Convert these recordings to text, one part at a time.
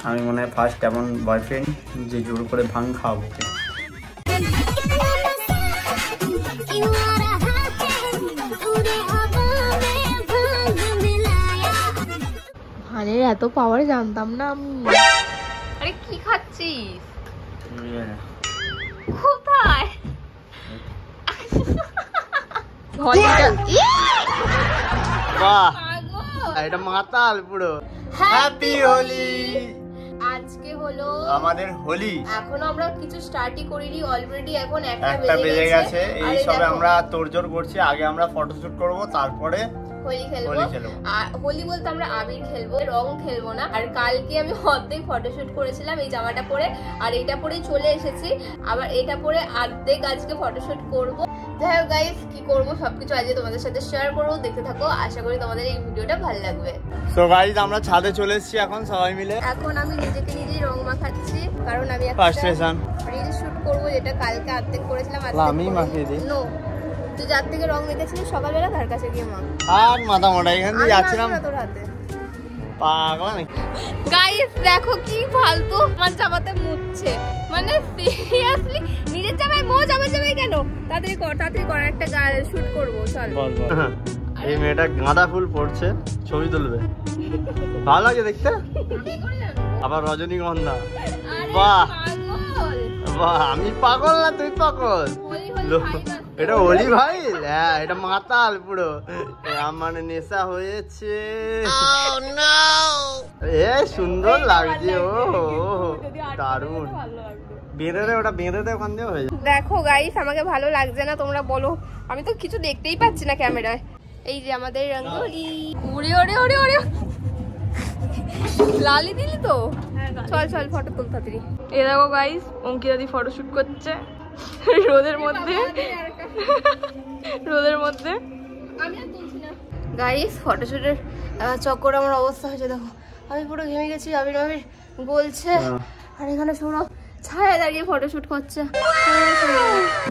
আমি মনে হয় ফার্স্ট এমন বয়ফ্রেন্ড যে জোর করে ভাঙ খাওয়াবো। ভানের এত পাওয়ার জানতাম না আমি। আরে কি খাচ্ছিস? কোথায়? বাহ, এটা মাতাল পুরো। হ্যাপি হোলি। আজকে হলো আমাদের হোলি। এখনো আমরা কিছু স্টার্টই করিনি, অলরেডি এখন একটা বেজে গেছে। এই সবে আমরা তোড়জোড় করছি। আগে আমরা ফটোশুট করব, তারপরে হোলি খেলবো। আর হোলি বলতে আমরা আবির খেলবো, রং খেলবো না। আর কালকে আমি অর্ধেক ফটোশুট করেছিলাম এই জামাটা পরে, আর এটা পরেই চলে এসেছি। আবার এটা পরে অর্ধেক আজকে ফটোশুট করব। যাই হোক গাইস, কি করবো সবকিছু আজকে তোমাদের সাথে শেয়ার করবো, দেখতে থাকো। আশা করি তোমাদের এই ভিডিওটা ভালো লাগবে। সো গাইস, আমরা ছাদে চলে এসেছি এখন সবাই মিলে। এখন আমি নিজেকে নিজেই রং মাখাচ্ছি, কারণ আমি ফার্স্ট সেশন রিল শুট করবো, যেটা কালকে অর্ধেক করেছিলাম। আমি মাখিয়ে দিই। নো, তুই যার থেকে রং মেখেছিলি সকালবেলা তার কাছে গিয়ে মাখ। আর মাথা মোটা এখান দিয়ে যাচ্ছিলাম তোর হাতে পাগলা নাকি। গাইস দেখো কি ফালতু আমার জামাতে মুছছে, মানে সিরিয়াসলি নিজের জামায় মোজ আমার জামায় কেন? তাড়াতাড়ি কর একটা শুট করবো, চল। এই মেয়েটা গাঁদা ফুল পড়ছে, ছবি তুলবে। ভালো লাগে দেখতে। আবার রজনীগন্ধা। বাহ বাহ, আমি পাগল না তুই পাগল? এটা হোলি ভাই। হ্যাঁ, এটা মাতাল পুরো, মানে নেশা হয়েছে। এ সুন্দর লাগছে। ও দারুণ। বেঁধে দে, ওটা বেঁধে দে ওখান দিয়ে হয়ে যায়। দেখো গাইস, আমাকে ভালো লাগছে না, তোমরা বলো। আমি তো কিছু দেখতেই পাচ্ছি না ক্যামেরায়। এই যে আমাদের রঙ্গোলি। ওরে ওরে ওরে ওরে, লালি দিলি তো। চল চল ফটো তুল তাড়াতাড়ি। এই দেখো গাইস, অঙ্কিতা দি ফটোশুট করছে রোদের মধ্যে। আমি আর তুলছি না গাইস। ফটোশুটের চক্কর আমার অবস্থা হয়েছে দেখো। আমি পুরো ঘেমে গেছি, আবির বলছে। আর এখানে সৌরভ ছায়া দাঁড়িয়ে ফটোশুট করছে।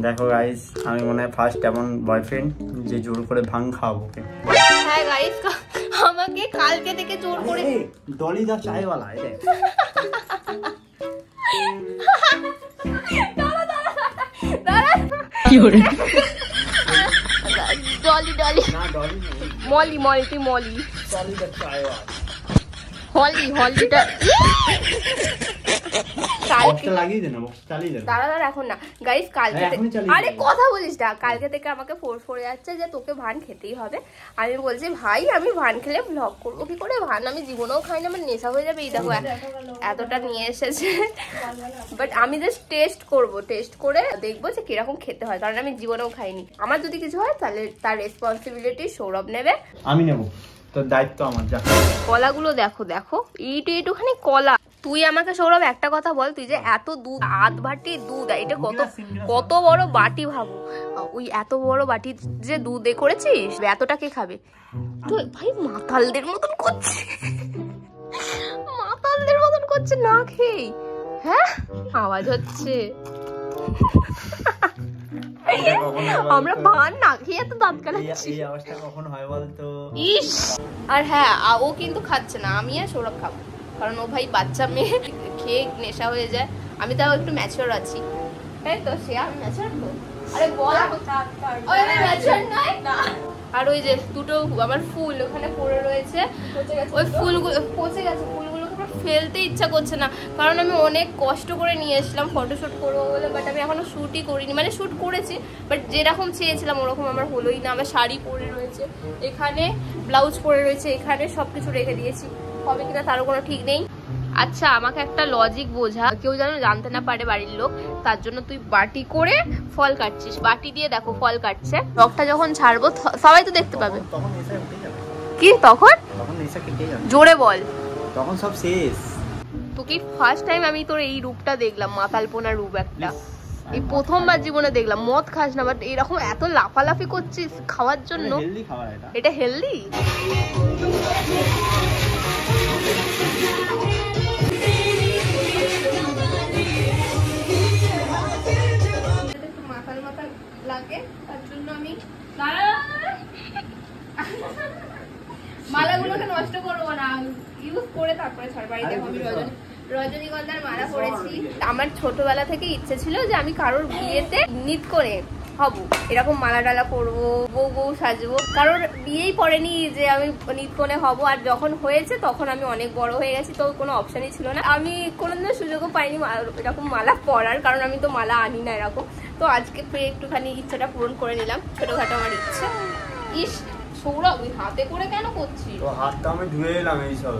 দেখো গাইস, আমি মনে হয় ফার্স্ট এমন বয়ফ্রেন্ড যে জোর করে ভাঙ খাওয়াবো। হ্যাঁ গাইস, আমাকে কালকে থেকে জোর করে ডলি দা চায়ওয়ালা। ডলি ডলি মলি মলি, তুই মলি। হলিটা দাঁড়া এখন না গাইস। কালকে আরে কথা বলিস না, কালকে থেকে আমাকে ফোর্স করে যাচ্ছে যে তোকে ভান খেতেই হবে। আমি বলছি ভাই আমি ভান খেলে ব্লগ করবো কি করে? ভান আমি জীবনেও খাই না, আমার নেশা হয়ে যাবে। এই দেখো এতটা নিয়ে এসেছে, বাট আমি জাস্ট টেস্ট করবো। টেস্ট করে দেখবো যে কিরকম খেতে হয়, কারণ আমি জীবনেও খাইনি। আমার যদি কিছু হয় তাহলে তার রেসপন্সিবিলিটি সৌরভ নেবে, আমি নেবো। তোর দায়িত্ব আমার। যা কলাগুলো দেখো দেখো, এইটুখানি কলা। তুই আমাকে সৌরভ একটা কথা বল, তুই যে এত দুধ, আধ বাটি দুধ, এটা কত বড় বাটি ভাবো। ওই এত বড় বাটি যে দুধ এ করেছিস, এতটা কে খাবে? তুই ভাই মাতালদের মতন করছে, মাতালদের মতন করছে না খেয়ে। হ্যাঁ আওয়াজ হচ্ছে। আমরা ভান না খেয়ে তো দাঁত কাটাচ্ছি। এই অবস্থা কখন হয় বলতো? ইস। আর হ্যাঁ, ও কিন্তু খাচ্ছে না, আমি আর সৌরভ খাবো, কারণ ও ভাই বাচ্চা মেয়ে, খেয়ে নেশা হয়ে যায়। আমি তাও একটু ম্যাচিওর আছি, তাই তো। সে আমি ম্যাচিওর তো। আরে বল, আমি ম্যাচিওর নই না। আর ওই যে দুটো আমার ফুল ওখানে পড়ে রয়েছে, ওই ফুলগুলো পচে গেছে। ফুলগুলো ফেলতে ইচ্ছা করছে না, কারণ আমি অনেক কষ্ট করে নিয়ে এসেছিলাম ফটোশুট করবো বলে। বাট আমি এখনো শ্যুটই করিনি, মানে শ্যুট করেছি বাট যেরকম চেয়েছিলাম ওরকম আমার হলোই না। আমার শাড়ি পরে রয়েছে এখানে, ব্লাউজ পরে রয়েছে এখানে, সবকিছু রেখে দিয়েছি। হবে কিনা তারও কোনো ঠিক নেই। আচ্ছা আমাকে একটা লজিক বোঝা, কেউ যেন জানতে না পারে বাড়ির লোক, তার জন্য তুই বাটি করে ফল কাটছিস। বাটি দিয়ে দেখো ফল কাটছে, রকটা যখন ছাড়বো সবাই তো দেখতে পাবে। কি তখন? জোরে বল। তখন সব শেষ। তোকে ফার্স্ট টাইম আমি তোর এই রূপটা দেখলাম, মাতালপোনা রূপ একটা। এই প্রথমবার জীবনে দেখলাম। মদ খাস না, বাট এরকম এত লাফালাফি করছিস খাওয়ার জন্য। এটা হেলদি? মাতাল মাতাল লাগে, তার জন্য আমি মালাগুলোকে নষ্ট করবো না, ইউজ করে তারপরে ছাড়বো। বাড়িতে রজনীগন্ধার মালা পরেছি। আমার ছোটবেলা থেকে ইচ্ছে ছিল যে আমি কারোর বিয়েতে নিত করে হব, এরকম মালা টালা পরবো, বউ বউ সাজবো। কারোর বিয়েই পড়েনি যে আমি নিত করে হব। আর যখন হয়েছে তখন আমি অনেক বড় হয়ে গেছি, তো কোনো অপশনই ছিল না। আমি কোনোদিনও সুযোগও পাইনি এরকম মালা পরার, কারণ আমি তো মালা আনি না এরকম। তো আজকে একটুখানি ইচ্ছাটা পূরণ করে নিলাম, ছোটখাটো আমার ইচ্ছা। ইস সৌরভ, ওই হাতে করে কেন করছিস? তো হাতটা আমি ধুয়ে এলাম এই সব।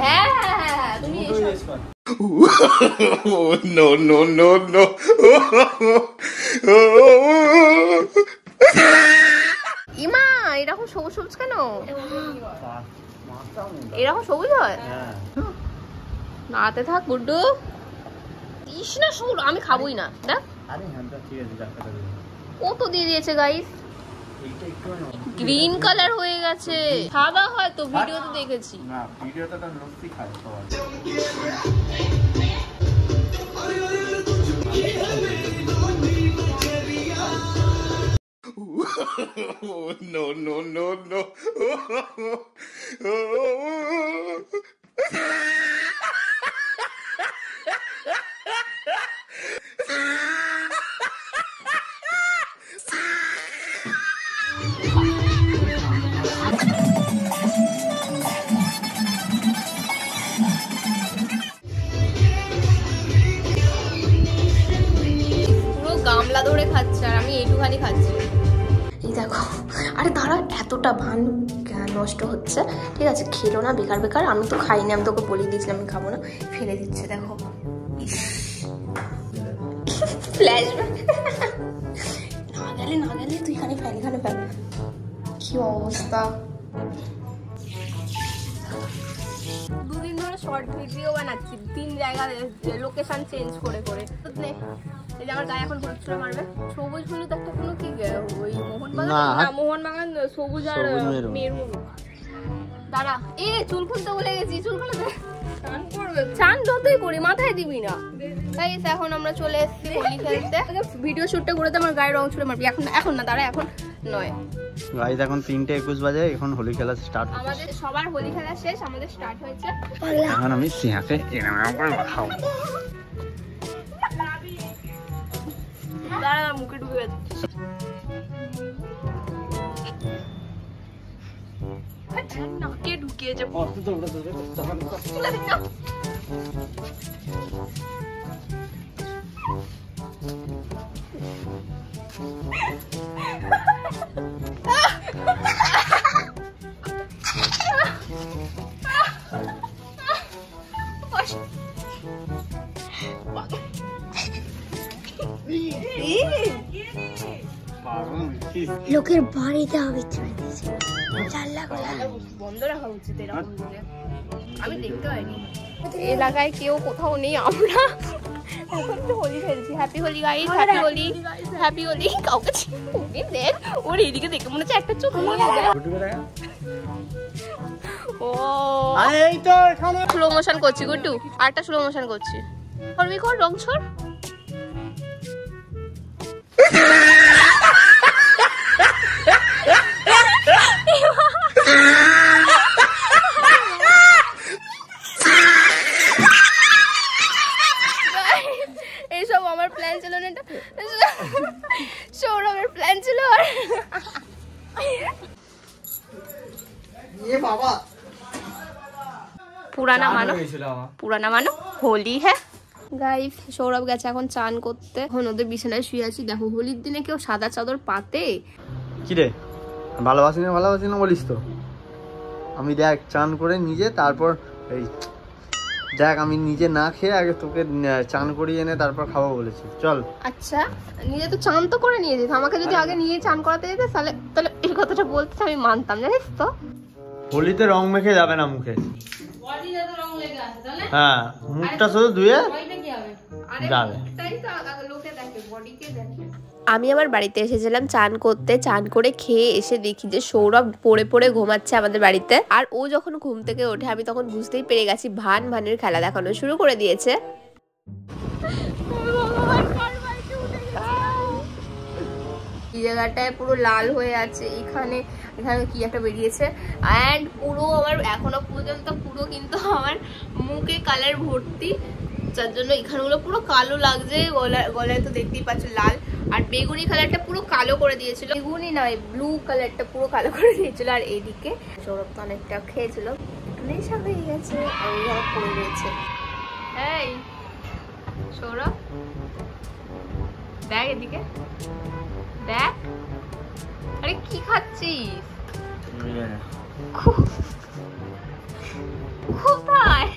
হ্যাঁ হ্যাঁ হ্যাঁ, তুমি নো নো নো নো। ইমা এরকম সবুজ সবুজ কেন? এরকম সবুজ হয়? নাতে থাক গুড্ডু। ইস না সৌরভ, আমি খাবোই না। দেখ কত দিয়ে দিয়েছে গাইস, গ্রিন কালার হয়ে গেছে। সাদা হয় তো, ভিডিওতে দেখেছি। না ভিডিওতে তো লস্যি খায় সবাই। No no no no. পুরো গামলা ধরে খাচ্ছে আর আমি এইটুখানি খাচ্ছি। এই দেখো, আরে দাঁড়া, এতটা ভান নষ্ট হচ্ছে। ঠিক আছে, খেলো না বেকার বেকার। আমি তো খাইনি, আমি তোকে বলে দিয়েছিলাম আমি খাবো না, ফেলে দিচ্ছে। দেখো ফ্ল্যাশব্যাক। না গেলে তুই এখানে ফেল, এখানে ফেল। কি অবস্থা। দুদিন ধরে শর্ট ভিডিও বানাচ্ছি, 3 জায়গায় লোকেশন চেঞ্জ করে করে। এই যে আমার গায়ে এখন হলুদ ছুঁড়ে মারবে। সবুজ হলুদ একটা কোনো কি ওই মোহনবাগান সবুজ আর মেরুন। দাঁড়া, এ চুল খুলতে বলে গেছি, চুল খুলে দে। চান যতই করি মাথায় দিবি না। তাই এখন আমরা চলে এসেছি হোলি খেলতে। ভিডিও শুটটা করে আমার গায়ে রং ছুঁড়ে মারবি। এখন না, দাঁড়া, এখন নয় গাইস। এখন 3:21 বাজে, এখন হোলি খেলা স্টার্ট। আমাদের সবার হোলি খেলা শেষ, আমাদের স্টার্ট হয়েছে। এখন আমি সিংহাকে এরকম করে খাও। দাঁড়া, মুখে ঢুকে গেছে। নাকে ঢুকিয়েছে। লোকের বাড়িতে হবে চলে দিয়েছে, জানলা খোলা বন্ধ রাখা উচিত এরকম দিলে। আমি দেখতে পাইনি, এলাকায় কেউ কোথাও নেই, আমরা এখন তো হোলি খেলছি। Happy Holi guys, happy Holi, happy Holi. কাউকে ওকে দেখ, ওর এইদিকে দেখে মনে হচ্ছে একটা চোখ নিয়ে ও এই তো এখানে স্লো মোশন করছি গুড্ডু, আরেকটা স্লো মোশন করছি। করবি কর, রং ছড়। এইসব আমার প্ল্যান ছিল না, এটা সৌরভের প্ল্যান ছিল। পুরানা মানো হোলি। হ্যাঁ গাইস, সৌরভ গেছে এখন চান করতে। এখন ওদের বিছানায় শুয়ে আছি। দেখো, হোলির দিনে কেউ সাদা চাদর পাতে? কি রে, ভালোবাসি না বলিস তো? আমি দেখ চান করে নিজে, তারপর এই দেখ আমি নিজে না খেয়ে আগে তোকে চান করিয়ে এনে তারপর খাবো বলেছি। চল। আচ্ছা, নিজে তো চান তো করে নিয়ে যেত, আমাকে যদি আগে নিয়ে চান করাতে যেত তাহলে এই কথাটা বলতে আমি মানতাম, জানিস তো। হোলিতে রং মেখে যাবে না মুখে। হ্যাঁ, মুখটা শুধু ধুয়ে যাবে। আমি আমার বাড়িতে এসেছিলাম চান করতে। চান করে খেয়ে এসে দেখি যে সৌরভ পড়ে পড়ে ঘুমাচ্ছে আমাদের বাড়িতে। আর ও যখন ঘুম থেকে ওঠে আমি তখন বুঝতেই পেরে গেছি ভানের খেলা দেখানো শুরু করে দিয়েছে। এই জায়গাটায় পুরো লাল হয়ে আছে, এখানে কি একটা বেরিয়েছে। অ্যান্ড পুরো আমার এখনো পর্যন্ত পুরো কিন্তু আমার মুখে কালার ভর্তি, যার জন্য এখানগুলো পুরো কালো লাগছে। গলায় তো দেখতেই পাচ্ছ লাল, আর বেগুনি কালারটা পুরো কালো করে দিয়েছিল। বেগুনি নয়, ব্লু কালারটা পুরো কালো করে দিয়েছিল। আর এইদিকে সৌরভ তো অনেকটা খেয়েছিল, একটু নেশা হয়ে গেছে আর ওইভাবে পড়ে রয়েছে। এই সৌরভ দেখ এদিকে দেখ, আরে কি খাচ্ছিস? কোথায়?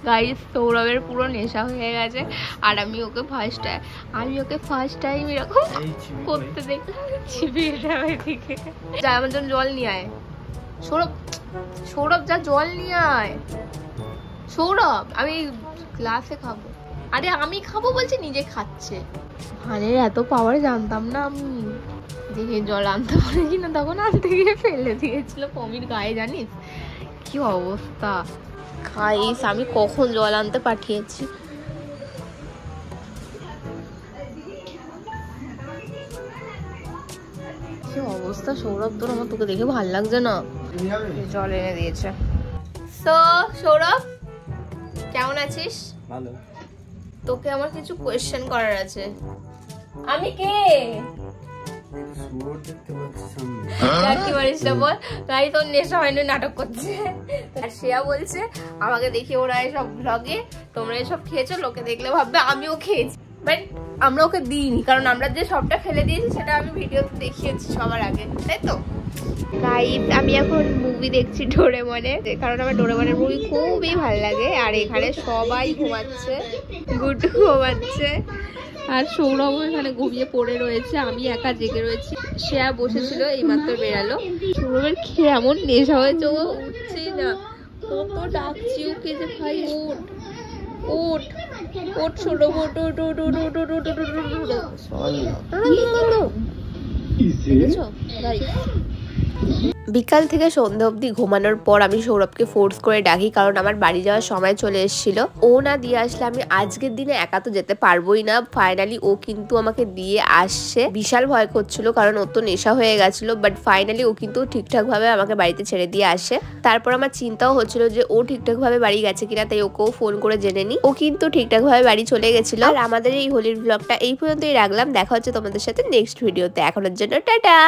গাইস সৌরভের পুরো নেশা হয়ে গেছে, আর আমি ওকে ফার্স্ট টাইম এরকম করতে দেখলাম। এদিকে যা, আমার জন্য জল নিয়ে আয়। সৌরভ যা জল নিয়ে আয়। সৌরভ আমি গ্লাসে খাবো। আরে আমি খাবো বলছি, নিজে খাচ্ছে। ভানের এত পাওয়ার জানতাম না আমি। দেখে জল আনতে পারে কিনা, তখন আনতে গিয়ে ফেলে দিয়েছিল পমির গায়ে, জানিস কি অবস্থা। গাইস আমি কখন জল আনতে পাঠিয়েছি। কি অবস্থা সৌরভ তোর, আমার তোকে দেখে ভালো লাগছে না। জল এনে দিয়েছে। তো সৌরভ কেমন আছিস? ভালো। তোকে আমার কিছু কোয়েশ্চেন করার আছে। আমি কে? কি বলিস না বল, তাই তোর নেশা হয়নি, নাটক করছে। আর শ্রেয়া বলছে আমাকে দেখে ওরা এসব ব্লগে তোমরা এসব খেয়েছো, লোকে দেখলে ভাববে আমিও খেয়েছি, বাট আমরা ওকে দিইনি, কারণ আমরা যে সবটা ফেলে দিয়েছি সেটা আমি ভিডিওতে দেখিয়েছি সবার আগে, তাই তো। গাইস আমি এখন মুভি দেখছি ডোরেমনে, কারণ আমার ডোরেমনের মুভি খুবই ভালো লাগে। আর এখানে সবাই ঘুমাচ্ছে, গুড্ডু ঘুমাচ্ছে, আর সৌরভ এখানে ঘুমিয়ে পড়ে রয়েছে, আমি একা জেগে রয়েছি। শ্রেয়া বসেছিল এইমাত্র বেরালো। সৌরভের খেয়ে এমন নেশা হয়েছে, ও উঠছেই না। কত ডাকছি ওকে যে ভাই ওঠ ওঠ ওঠ সৌরভ ওঠ ওঠ ওঠ ওঠ ওঠ ওঠ ওঠ ওঠ ওঠ। বিকাল থেকে সন্ধ্যা অবধি ঘুমানোর পর আমি সৌরভকে ফোর্স করে ডাকি, কারণ আমার বাড়ি যাওয়ার সময় চলে এসেছিল। ও না দিয়ে আসলে আমি আজকের দিনে একা তো যেতে পারবোই না। ফাইনালি ও কিন্তু আমাকে দিয়ে আসছে। বিশাল ভয় করছিল, কারণ ও তো নেশা হয়ে গেছিল, বাট ফাইনালি ও কিন্তু ঠিকঠাক ভাবে আমাকে বাড়িতে ছেড়ে দিয়ে আসে। তারপর আমার চিন্তাও হচ্ছিল যে ও ঠিকঠাক ভাবে বাড়ি গেছে কিনা, তাই ওকেও ফোন করে জেনে নি। ও কিন্তু ঠিকঠাক ভাবে বাড়ি চলে গেছিল। আর আমাদের এই হোলির ব্লগটা এই পর্যন্তই রাখলাম। দেখা হচ্ছে তোমাদের সাথে নেক্সট ভিডিওতে। এখনের জন্য টাটা।